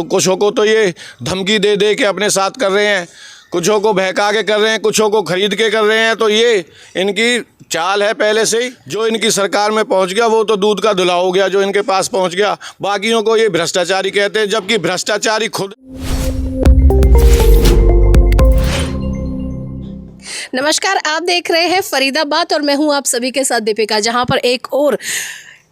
कुछों को तो ये धमकी दे दे के अपने साथ कर रहे हैं, कुछों को बहका के कर रहे हैं, कुछों को खरीद के कर रहे हैं। तो ये इनकी चाल है पहले से ही। जो इनकी सरकार में पहुंच गया वो तो दूध का धुला हो गया, जो इनके पास पहुंच गया। बाकियों को ये भ्रष्टाचारी कहते हैं, जबकि भ्रष्टाचारी खुद। नमस्कार, आप देख रहे हैं फरीदाबाद और मैं हूं आप सभी के साथ दीपिका। जहां पर एक और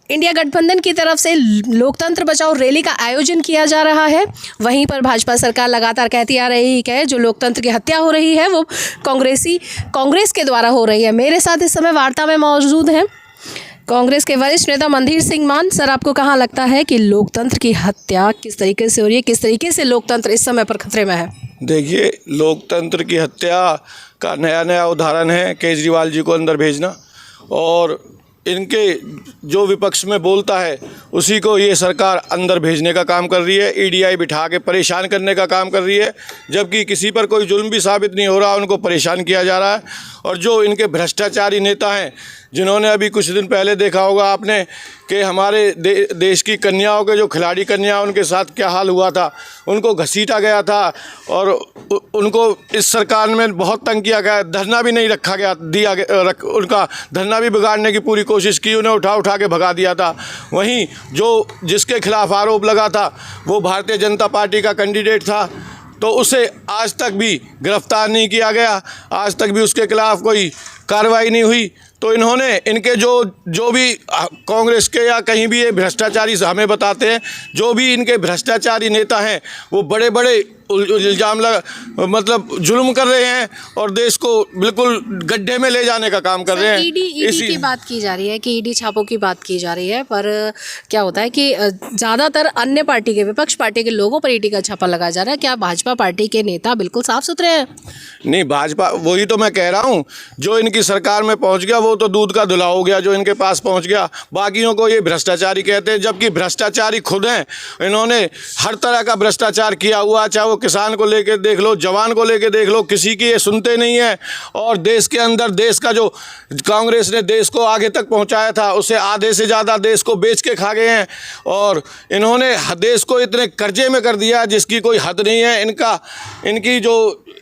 इंडिया गठबंधन की तरफ से लोकतंत्र बचाओ रैली का आयोजन किया जा रहा है, वहीं पर भाजपा सरकार लगातार कहती आ रही है जो लोकतंत्र की हत्या हो रही है वो कांग्रेस के द्वारा हो रही है। मेरे साथ इस समय वार्ता में मौजूद हैं कांग्रेस के वरिष्ठ नेता मंदिर सिंह मान। सर, आपको कहाँ लगता है कि लोकतंत्र की हत्या किस तरीके से हो रही है, किस तरीके से लोकतंत्र इस समय पर खतरे में है? देखिए, लोकतंत्र की हत्या का नया उदाहरण है केजरीवाल जी को अंदर भेजना, और इनके जो विपक्ष में बोलता है उसी को ये सरकार अंदर भेजने का काम कर रही है, ईडीआई बिठा के परेशान करने का काम कर रही है। जबकि किसी पर कोई जुल्म भी साबित नहीं हो रहा, उनको परेशान किया जा रहा है। और जो इनके भ्रष्टाचारी नेता हैं, जिन्होंने अभी कुछ दिन पहले देखा होगा आपने कि हमारे देश की कन्याओं के जो खिलाड़ी कन्या, उनके साथ क्या हाल हुआ था, उनको घसीटा गया था और उनको इस सरकार में बहुत तंग किया गया, धरना भी नहीं रखा गया, उनका धरना भी बिगाड़ने की पूरी कोशिश की, उन्हें उठा के भगा दिया था। वहीं जो जिसके खिलाफ आरोप लगा था वो भारतीय जनता पार्टी का कैंडिडेट था, तो उसे आज तक भी गिरफ्तार नहीं किया गया, आज तक भी उसके खिलाफ कोई कार्रवाई नहीं हुई। तो इन्होंने इनके जो भी कांग्रेस के या कहीं भी ये भ्रष्टाचारी हमें बताते हैं, जो भी इनके भ्रष्टाचारी नेता हैं वो बड़े बड़े इल्ज़ाम मतलब जुल्म कर रहे हैं और देश को बिल्कुल गड्ढे में ले जाने का काम कर रहे हैं। ईडी की बात की जा रही है कि ईडी छापों की बात की जा रही है, पर क्या होता है कि ज़्यादातर अन्य पार्टी के, विपक्ष पार्टी के लोगों पर ईडी का छापा लगाया जा रहा है। क्या भाजपा पार्टी के नेता बिल्कुल साफ सुथरे हैं? नहीं, भाजपा, वही तो मैं कह रहा हूँ, जो इनकी सरकार में पहुँच गया वो तो दूध का धुला हो गया, जो इनके पास पहुँच गया। बाकियों को ये भ्रष्टाचारी कहते हैं, जबकि भ्रष्टाचारी खुद हैं। इन्होंने हर तरह का भ्रष्टाचार किया हुआ, चाहे वो किसान को लेके देख लो, जवान को लेके देख लो, किसी की ये सुनते नहीं है। और देश के अंदर, देश का जो कांग्रेस ने देश को आगे तक पहुंचाया था, उससे आधे से ज़्यादा देश को बेच के खा गए हैं। और इन्होंने देश को इतने कर्जे में कर दिया जिसकी कोई हद नहीं है।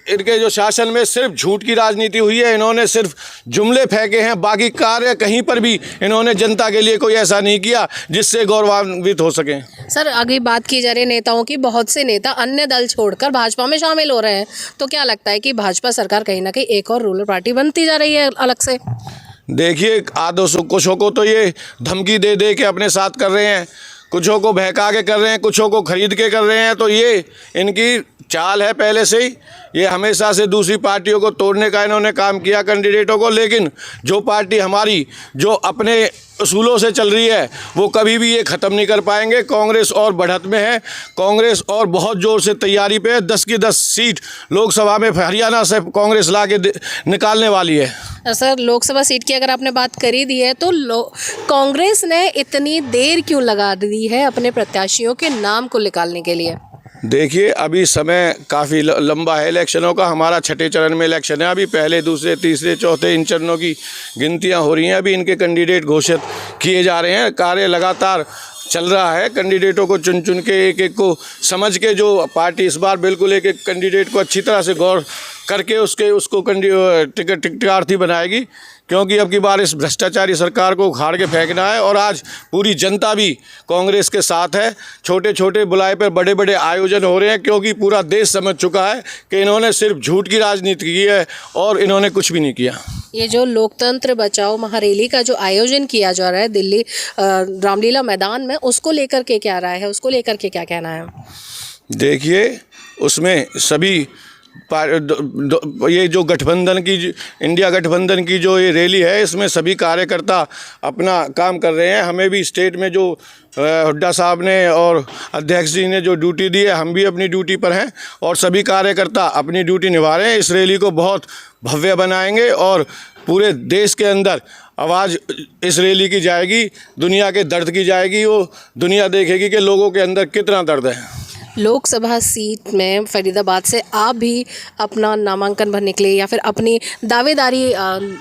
इनके जो शासन में सिर्फ झूठ की राजनीति हुई है, इन्होंने सिर्फ जुमले फेंके हैं, बाकी कार्य कहीं पर भी इन्होंने जनता के लिए कोई ऐसा नहीं किया जिससे गौरवान्वित हो सके। सर, आगे बात की जा रही है नेताओं की, बहुत से नेता अन्य दल छोड़कर भाजपा में शामिल हो रहे हैं, तो क्या लगता है कि भाजपा सरकार कहीं ना कहीं एक और रूलर पार्टी बनती जा रही है अलग से? देखिए, कुछों को तो ये धमकी दे दे के अपने साथ कर रहे हैं, कुछों को बहका के कर रहे हैं, कुछों को खरीद के कर रहे हैं। तो ये इनकी चाल है पहले से ही। ये हमेशा से दूसरी पार्टियों को तोड़ने का इन्होंने काम किया, कैंडिडेटों को। लेकिन जो पार्टी हमारी जो अपने असूलों से चल रही है वो कभी भी ये ख़त्म नहीं कर पाएंगे। कांग्रेस और बढ़त में है, कांग्रेस और बहुत ज़ोर से तैयारी पे है। 10 की 10 सीट लोकसभा में हरियाणा से कांग्रेस ला के निकालने वाली है। सर, लोकसभा सीट की अगर आपने बात करी दी है तो कांग्रेस ने इतनी देर क्यों लगा दी है अपने प्रत्याशियों के नाम को निकालने के लिए? देखिए, अभी समय काफ़ी लंबा है इलेक्शनों का। हमारा 6ठे चरण में इलेक्शन है। अभी पहले, दूसरे, तीसरे, चौथे इन चरणों की गिनतियां हो रही हैं। अभी इनके कैंडिडेट घोषित किए जा रहे हैं। कार्य लगातार चल रहा है। कैंडिडेटों को चुन चुन के, एक एक को समझ के, जो पार्टी इस बार बिल्कुल एक एक कैंडिडेट को अच्छी तरह से गौर करके उसको टिकटार्थी बनाएगी, क्योंकि अब की बार इस भ्रष्टाचारी सरकार को उखाड़ के फेंकना है। और आज पूरी जनता भी कांग्रेस के साथ है। छोटे छोटे बुलाए पर बड़े बड़े आयोजन हो रहे हैं, क्योंकि पूरा देश समझ चुका है कि इन्होंने सिर्फ झूठ की राजनीति की है और इन्होंने कुछ भी नहीं किया। ये जो लोकतंत्र बचाओ महारैली का जो आयोजन किया जा रहा है दिल्ली रामलीला मैदान में, उसको लेकर के क्या राय है, उसको लेकर के क्या कहना है? देखिए, उसमें सभी ये जो गठबंधन की, इंडिया गठबंधन की जो ये रैली है, इसमें सभी कार्यकर्ता अपना काम कर रहे हैं। हमें भी स्टेट में जो हुड्डा साहब ने और अध्यक्ष जी ने जो ड्यूटी दी है, हम भी अपनी ड्यूटी पर हैं और सभी कार्यकर्ता अपनी ड्यूटी निभा रहे हैं। इस रैली को बहुत भव्य बनाएंगे और पूरे देश के अंदर आवाज़ इस रैली की जाएगी, दुनिया के दर्द की जाएगी। वो दुनिया देखेगी कि लोगों के अंदर कितना दर्द है। लोकसभा सीट में फरीदाबाद से आप भी अपना नामांकन भरने के लिए या फिर अपनी दावेदारी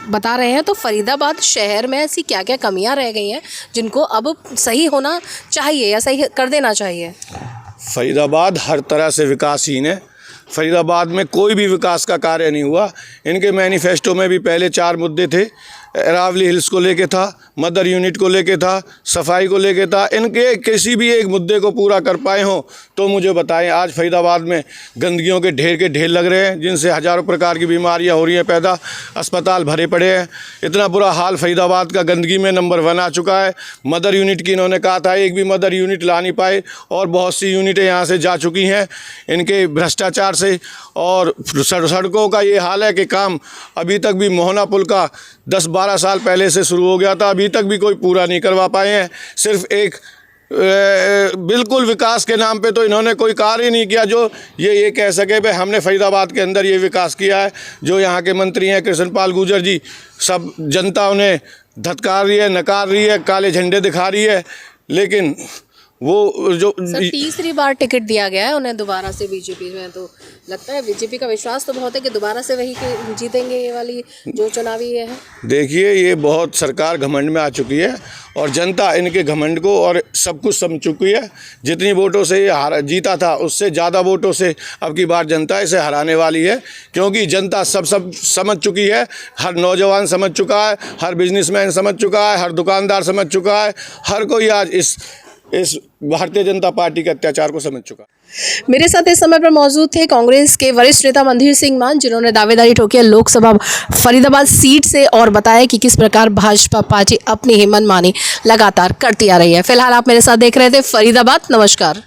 बता रहे हैं, तो फरीदाबाद शहर में ऐसी क्या क्या कमियां रह गई हैं जिनको अब सही होना चाहिए या सही कर देना चाहिए? फरीदाबाद हर तरह से विकासहीन है। फरीदाबाद में कोई भी विकास का कार्य नहीं हुआ। इनके मैनिफेस्टो में भी पहले 4 मुद्दे थे। अरावली हिल्स को लेके था, मदर यूनिट को लेके था, सफाई को लेके था। इनके किसी भी एक मुद्दे को पूरा कर पाए हों तो मुझे बताएं। आज फरीदाबाद में गंदगियों के ढेर लग रहे हैं, जिनसे हज़ारों प्रकार की बीमारियां हो रही हैं पैदा। अस्पताल भरे पड़े हैं। इतना बुरा हाल फरीदाबाद का गंदगी में नंबर 1 आ चुका है। मदर यूनिट की इन्होंने कहा था, एक भी मदर यूनिट ला नहीं पाए और बहुत सी यूनिटें यहाँ से जा चुकी हैं इनके भ्रष्टाचार से। और सड़कों का ये हाल है कि काम अभी तक भी मोहना पुल का 10-12 साल पहले से शुरू हो गया था, अभी तक भी कोई पूरा नहीं करवा पाए हैं। सिर्फ एक बिल्कुल विकास के नाम पे तो इन्होंने कोई कार्य नहीं किया जो ये कह सके भाई हमने फरीदाबाद के अंदर ये विकास किया है। जो यहाँ के मंत्री हैं कृष्णपाल गुर्जर जी, सब जनता उन्हें धत्कार रही है, नकार रही है, काले झंडे दिखा रही है। लेकिन वो जो सर तीसरी बार टिकट दिया गया है उन्हें दोबारा से बीजेपी में, तो लगता है बीजेपी का विश्वास तो बहुत है कि दोबारा से वही जीतेंगे ये वाली जो चुनावी है। देखिए, ये बहुत सरकार घमंड में आ चुकी है और जनता इनके घमंड को और सब कुछ समझ चुकी है। जितनी वोटों से ये जीता था उससे ज़्यादा वोटों से अब की बार जनता इसे हराने वाली है, क्योंकि जनता सब समझ चुकी है। हर नौजवान समझ चुका है, हर बिजनेसमैन समझ चुका है, हर दुकानदार समझ चुका है, हर कोई आज इस भारतीय जनता पार्टी के अत्याचार को समझ चुका। मेरे साथ इस समय पर मौजूद थे कांग्रेस के वरिष्ठ नेता मंदिर सिंह मान, जिन्होंने दावेदारी ठोकी है लोकसभा फरीदाबाद सीट से और बताया कि किस प्रकार भाजपा पार्टी अपनी ही मनमानी लगातार करती आ रही है। फिलहाल आप मेरे साथ देख रहे थे फरीदाबाद। नमस्कार।